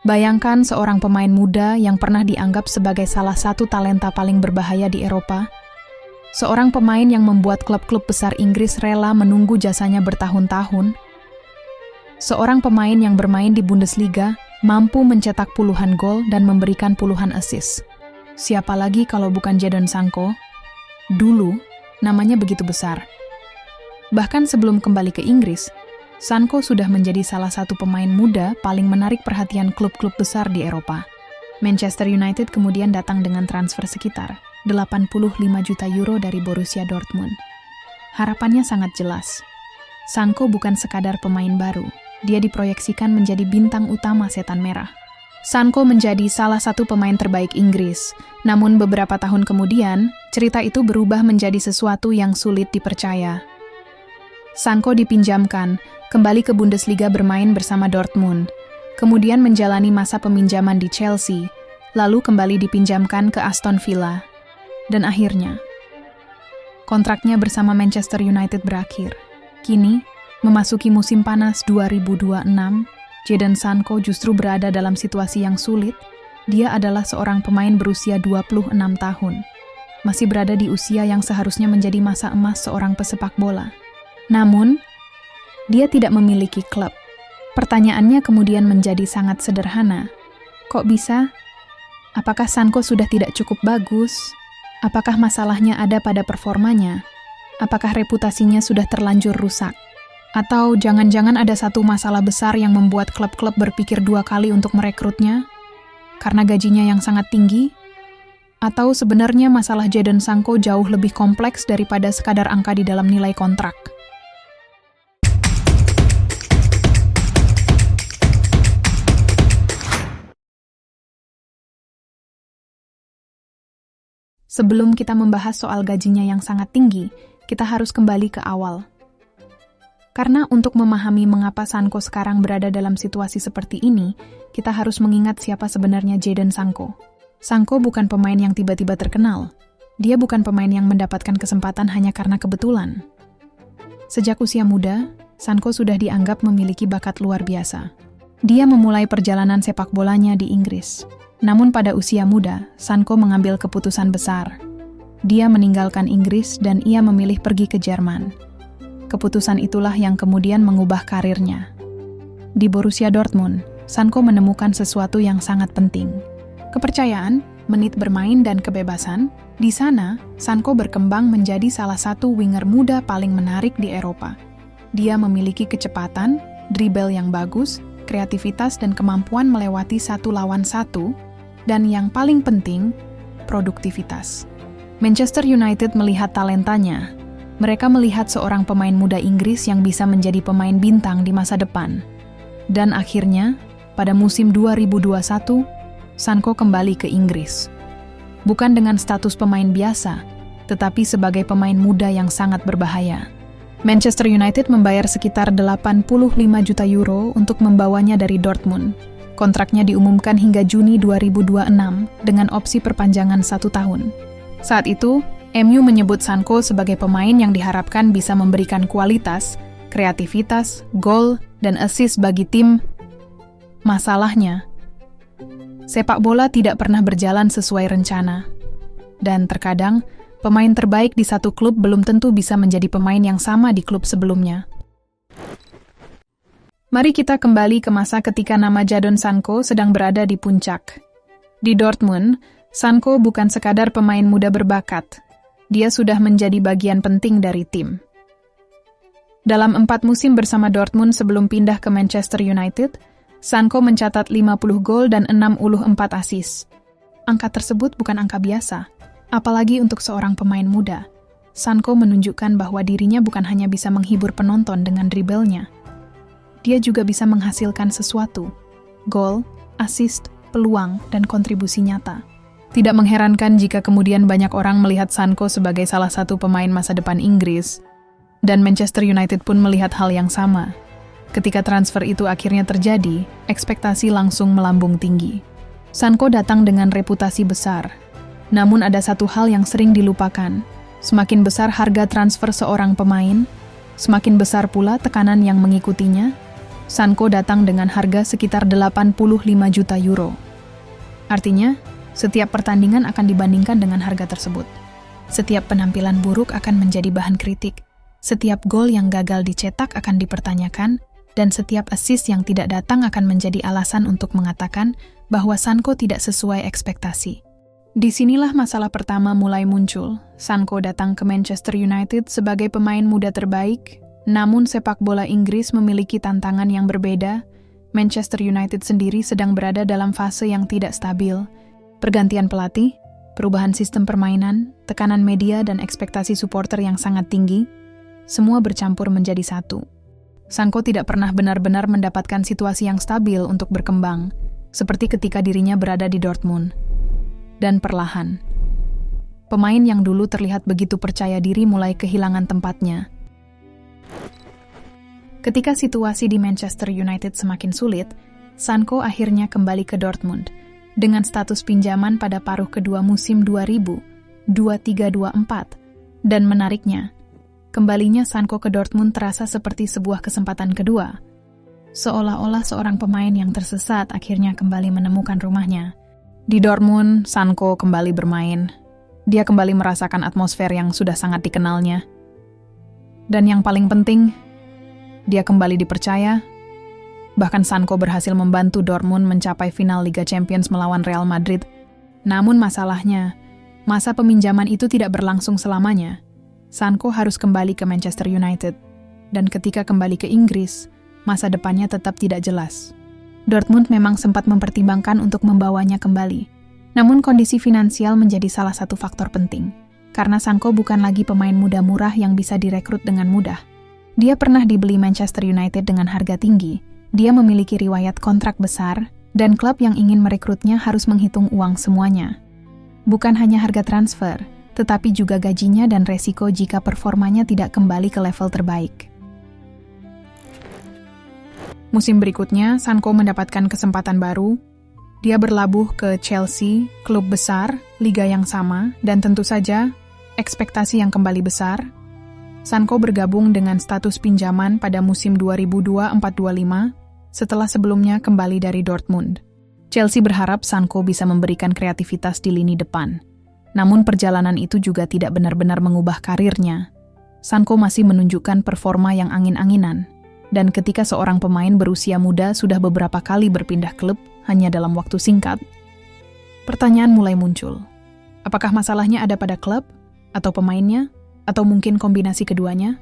Bayangkan seorang pemain muda yang pernah dianggap sebagai salah satu talenta paling berbahaya di Eropa. Seorang pemain yang membuat klub-klub besar Inggris rela menunggu jasanya bertahun-tahun. Seorang pemain yang bermain di Bundesliga, mampu mencetak puluhan gol dan memberikan puluhan assist. Siapa lagi kalau bukan Jadon Sancho? Dulu, namanya begitu besar. Bahkan sebelum kembali ke Inggris, Sancho sudah menjadi salah satu pemain muda paling menarik perhatian klub-klub besar di Eropa. Manchester United kemudian datang dengan transfer sekitar 85 juta euro dari Borussia Dortmund. Harapannya sangat jelas. Sancho bukan sekadar pemain baru, dia diproyeksikan menjadi bintang utama Setan Merah. Sancho menjadi salah satu pemain terbaik Inggris, namun beberapa tahun kemudian, cerita itu berubah menjadi sesuatu yang sulit dipercaya. Sancho dipinjamkan, kembali ke Bundesliga bermain bersama Dortmund, kemudian menjalani masa peminjaman di Chelsea, lalu kembali dipinjamkan ke Aston Villa. Dan akhirnya, kontraknya bersama Manchester United berakhir. Kini, memasuki musim panas 2026, Jadon Sancho justru berada dalam situasi yang sulit. Dia adalah seorang pemain berusia 26 tahun. Masih berada di usia yang seharusnya menjadi masa emas seorang pesepak bola. Namun, dia tidak memiliki klub. Pertanyaannya kemudian menjadi sangat sederhana. Kok bisa? Apakah Sancho sudah tidak cukup bagus? Apakah masalahnya ada pada performanya? Apakah reputasinya sudah terlanjur rusak? Atau jangan-jangan ada satu masalah besar yang membuat klub-klub berpikir dua kali untuk merekrutnya? Karena gajinya yang sangat tinggi? Atau sebenarnya masalah Jadon Sancho jauh lebih kompleks daripada sekadar angka di dalam nilai kontrak? Sebelum kita membahas soal gajinya yang sangat tinggi, kita harus kembali ke awal. Karena untuk memahami mengapa Sancho sekarang berada dalam situasi seperti ini, kita harus mengingat siapa sebenarnya Jadon Sancho. Sancho bukan pemain yang tiba-tiba terkenal. Dia bukan pemain yang mendapatkan kesempatan hanya karena kebetulan. Sejak usia muda, Sancho sudah dianggap memiliki bakat luar biasa. Dia memulai perjalanan sepak bolanya di Inggris. Namun pada usia muda, Sancho mengambil keputusan besar. Dia meninggalkan Inggris dan ia memilih pergi ke Jerman. Keputusan itulah yang kemudian mengubah karirnya. Di Borussia Dortmund, Sancho menemukan sesuatu yang sangat penting. Kepercayaan, menit bermain dan kebebasan. Di sana, Sancho berkembang menjadi salah satu winger muda paling menarik di Eropa. Dia memiliki kecepatan, dribble yang bagus, kreativitas dan kemampuan melewati satu lawan satu, dan yang paling penting, produktivitas. Manchester United melihat talentanya. Mereka melihat seorang pemain muda Inggris yang bisa menjadi pemain bintang di masa depan. Dan akhirnya, pada musim 2021, Sancho kembali ke Inggris. Bukan dengan status pemain biasa, tetapi sebagai pemain muda yang sangat berbahaya. Manchester United membayar sekitar 85 juta euro untuk membawanya dari Dortmund. Kontraknya diumumkan hingga Juni 2026 dengan opsi perpanjangan 1 tahun. Saat itu, MU menyebut Sancho sebagai pemain yang diharapkan bisa memberikan kualitas, kreativitas, gol, dan assist bagi tim. Masalahnya, sepak bola tidak pernah berjalan sesuai rencana. Dan terkadang, pemain terbaik di satu klub belum tentu bisa menjadi pemain yang sama di klub sebelumnya. Mari kita kembali ke masa ketika nama Jadon Sancho sedang berada di puncak. Di Dortmund, Sancho bukan sekadar pemain muda berbakat. Dia sudah menjadi bagian penting dari tim. Dalam 4 musim bersama Dortmund sebelum pindah ke Manchester United, Sancho mencatat 50 gol dan 64 assist. Angka tersebut bukan angka biasa, apalagi untuk seorang pemain muda. Sancho menunjukkan bahwa dirinya bukan hanya bisa menghibur penonton dengan dribblenya. Dia juga bisa menghasilkan sesuatu, gol, assist, peluang, dan kontribusi nyata. Tidak mengherankan jika kemudian banyak orang melihat Sancho sebagai salah satu pemain masa depan Inggris, dan Manchester United pun melihat hal yang sama. Ketika transfer itu akhirnya terjadi, ekspektasi langsung melambung tinggi. Sancho datang dengan reputasi besar, namun ada satu hal yang sering dilupakan. Semakin besar harga transfer seorang pemain, semakin besar pula tekanan yang mengikutinya. Sanko datang dengan harga sekitar 85 juta euro. Artinya, setiap pertandingan akan dibandingkan dengan harga tersebut. Setiap penampilan buruk akan menjadi bahan kritik. Setiap gol yang gagal dicetak akan dipertanyakan, dan setiap assist yang tidak datang akan menjadi alasan untuk mengatakan bahwa Sanko tidak sesuai ekspektasi. Disinilah masalah pertama mulai muncul. Sanko datang ke Manchester United sebagai pemain muda terbaik, namun sepak bola Inggris memiliki tantangan yang berbeda. Manchester United sendiri sedang berada dalam fase yang tidak stabil. Pergantian pelatih, perubahan sistem permainan, tekanan media dan ekspektasi supporter yang sangat tinggi, semua bercampur menjadi satu. Sanko tidak pernah benar-benar mendapatkan situasi yang stabil untuk berkembang, seperti ketika dirinya berada di Dortmund. Dan perlahan, pemain yang dulu terlihat begitu percaya diri mulai kehilangan tempatnya. Ketika situasi di Manchester United semakin sulit, Sanko akhirnya kembali ke Dortmund dengan status pinjaman pada paruh kedua musim 2023-24. Dan menariknya, kembalinya Sanko ke Dortmund terasa seperti sebuah kesempatan kedua. Seolah-olah seorang pemain yang tersesat akhirnya kembali menemukan rumahnya. Di Dortmund, Sanko kembali bermain. Dia kembali merasakan atmosfer yang sudah sangat dikenalnya. Dan yang paling penting, dia kembali dipercaya. Bahkan Sanko berhasil membantu Dortmund mencapai final Liga Champions melawan Real Madrid. Namun masalahnya, masa peminjaman itu tidak berlangsung selamanya. Sanko harus kembali ke Manchester United, dan ketika kembali ke Inggris, masa depannya tetap tidak jelas. Dortmund memang sempat mempertimbangkan untuk membawanya kembali, namun kondisi finansial menjadi salah satu faktor penting, karena Sanko bukan lagi pemain muda murah yang bisa direkrut dengan mudah. Dia pernah dibeli Manchester United dengan harga tinggi, dia memiliki riwayat kontrak besar, dan klub yang ingin merekrutnya harus menghitung uang semuanya. Bukan hanya harga transfer, tetapi juga gajinya dan resiko jika performanya tidak kembali ke level terbaik. Musim berikutnya, Sanko mendapatkan kesempatan baru. Dia berlabuh ke Chelsea, klub besar, liga yang sama, dan tentu saja, ekspektasi yang kembali besar. Sanko bergabung dengan status pinjaman pada musim 2024-25, setelah sebelumnya kembali dari Dortmund. Chelsea berharap Sanko bisa memberikan kreativitas di lini depan. Namun perjalanan itu juga tidak benar-benar mengubah karirnya. Sanko masih menunjukkan performa yang angin-anginan. Dan ketika seorang pemain berusia muda sudah beberapa kali berpindah klub hanya dalam waktu singkat, pertanyaan mulai muncul. Apakah masalahnya ada pada klub, atau pemainnya, atau mungkin kombinasi keduanya?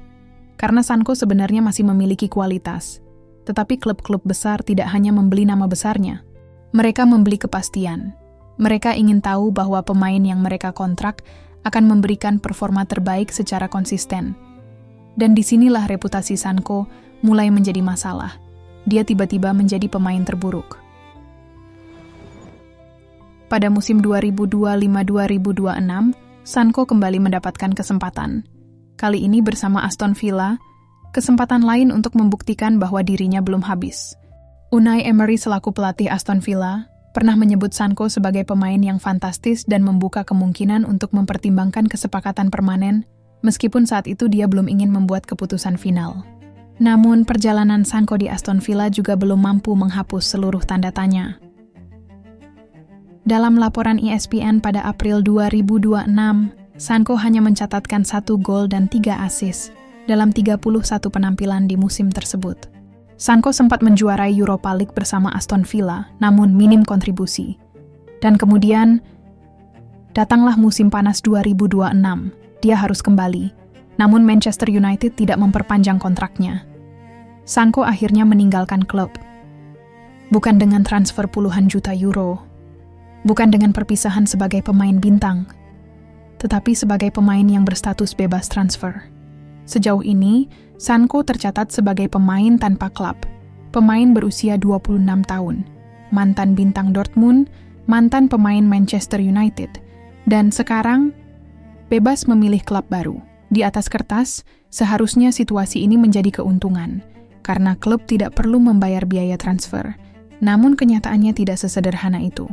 Karena Sanko sebenarnya masih memiliki kualitas, tetapi klub-klub besar tidak hanya membeli nama besarnya. Mereka membeli kepastian. Mereka ingin tahu bahwa pemain yang mereka kontrak akan memberikan performa terbaik secara konsisten. Dan disinilah reputasi Sanko mulai menjadi masalah. Dia tiba-tiba menjadi pemain terburuk. Pada musim 2025-2026, Sanko kembali mendapatkan kesempatan. Kali ini bersama Aston Villa, kesempatan lain untuk membuktikan bahwa dirinya belum habis. Unai Emery selaku pelatih Aston Villa pernah menyebut Sanko sebagai pemain yang fantastis dan membuka kemungkinan untuk mempertimbangkan kesepakatan permanen, meskipun saat itu dia belum ingin membuat keputusan final. Namun, perjalanan Sanko di Aston Villa juga belum mampu menghapus seluruh tanda tanya. Dalam laporan ESPN pada April 2026, Sanko hanya mencatatkan 1 gol dan 3 assist dalam 31 penampilan di musim tersebut. Sanko sempat menjuarai Europa League bersama Aston Villa, namun minim kontribusi. Dan kemudian, datanglah musim panas 2026. Dia harus kembali. Namun Manchester United tidak memperpanjang kontraknya. Sanko akhirnya meninggalkan klub. Bukan dengan transfer puluhan juta euro, bukan dengan perpisahan sebagai pemain bintang, tetapi sebagai pemain yang berstatus bebas transfer. Sejauh ini, Sanko tercatat sebagai pemain tanpa klub, pemain berusia 26 tahun, mantan bintang Dortmund, mantan pemain Manchester United, dan sekarang bebas memilih klub baru. Di atas kertas, seharusnya situasi ini menjadi keuntungan, karena klub tidak perlu membayar biaya transfer. Namun kenyataannya tidak sesederhana itu.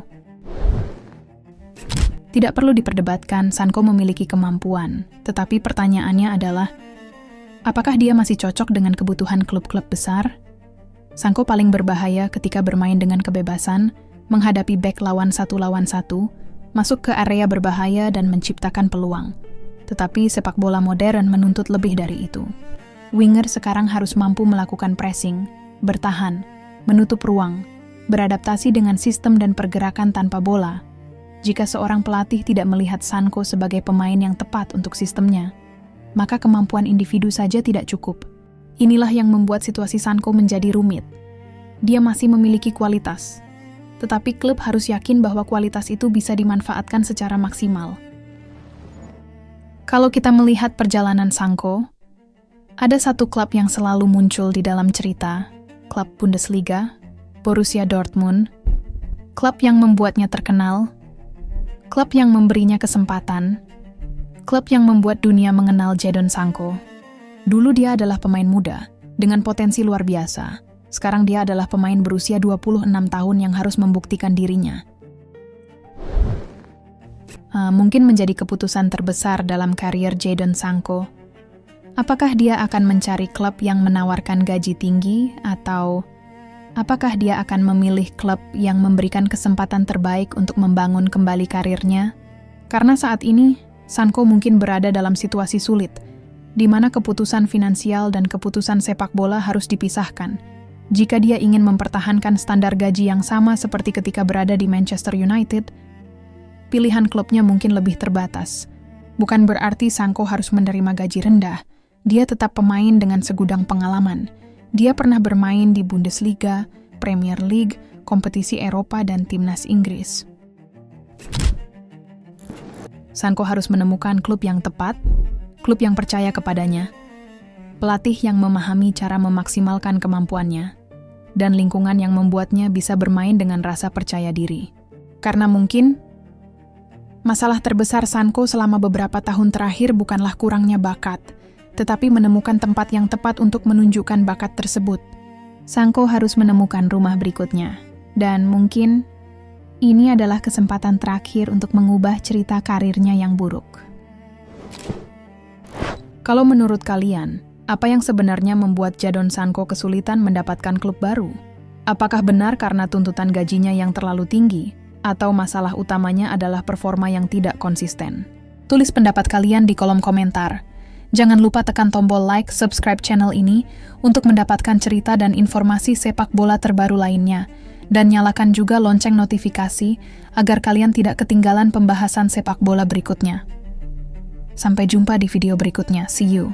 Tidak perlu diperdebatkan, Sanko memiliki kemampuan, tetapi pertanyaannya adalah, apakah dia masih cocok dengan kebutuhan klub-klub besar? Sanko paling berbahaya ketika bermain dengan kebebasan, menghadapi bek lawan 1 lawan 1, masuk ke area berbahaya dan menciptakan peluang. Tetapi sepak bola modern menuntut lebih dari itu. Winger sekarang harus mampu melakukan pressing, bertahan, menutup ruang, beradaptasi dengan sistem dan pergerakan tanpa bola. Jika seorang pelatih tidak melihat Sanko sebagai pemain yang tepat untuk sistemnya, maka kemampuan individu saja tidak cukup. Inilah yang membuat situasi Sanko menjadi rumit. Dia masih memiliki kualitas, tetapi klub harus yakin bahwa kualitas itu bisa dimanfaatkan secara maksimal. Kalau kita melihat perjalanan Sanko, ada satu klub yang selalu muncul di dalam cerita, klub Bundesliga, Borussia Dortmund, klub yang membuatnya terkenal, klub yang memberinya kesempatan, klub yang membuat dunia mengenal Jadon Sancho. Dulu dia adalah pemain muda, dengan potensi luar biasa. Sekarang dia adalah pemain berusia 26 tahun yang harus membuktikan dirinya. Mungkin menjadi keputusan terbesar dalam karier Jadon Sancho. Apakah dia akan mencari klub yang menawarkan gaji tinggi, atau apakah dia akan memilih klub yang memberikan kesempatan terbaik untuk membangun kembali karirnya? Karena saat ini, Sancho mungkin berada dalam situasi sulit, di mana keputusan finansial dan keputusan sepak bola harus dipisahkan. Jika dia ingin mempertahankan standar gaji yang sama seperti ketika berada di Manchester United, pilihan klubnya mungkin lebih terbatas. Bukan berarti Sancho harus menerima gaji rendah. Dia tetap pemain dengan segudang pengalaman. Dia pernah bermain di Bundesliga, Premier League, kompetisi Eropa, dan timnas Inggris. Sancho harus menemukan klub yang tepat, klub yang percaya kepadanya, pelatih yang memahami cara memaksimalkan kemampuannya, dan lingkungan yang membuatnya bisa bermain dengan rasa percaya diri. Karena mungkin, masalah terbesar Sancho selama beberapa tahun terakhir bukanlah kurangnya bakat, tetapi menemukan tempat yang tepat untuk menunjukkan bakat tersebut. Sancho harus menemukan rumah berikutnya, dan mungkin ini adalah kesempatan terakhir untuk mengubah cerita karirnya yang buruk. Kalau menurut kalian, apa yang sebenarnya membuat Jadon Sancho kesulitan mendapatkan klub baru? Apakah benar karena tuntutan gajinya yang terlalu tinggi, atau masalah utamanya adalah performa yang tidak konsisten? Tulis pendapat kalian di kolom komentar. Jangan lupa tekan tombol like, subscribe channel ini untuk mendapatkan cerita dan informasi sepak bola terbaru lainnya, dan nyalakan juga lonceng notifikasi agar kalian tidak ketinggalan pembahasan sepak bola berikutnya. Sampai jumpa di video berikutnya. See you.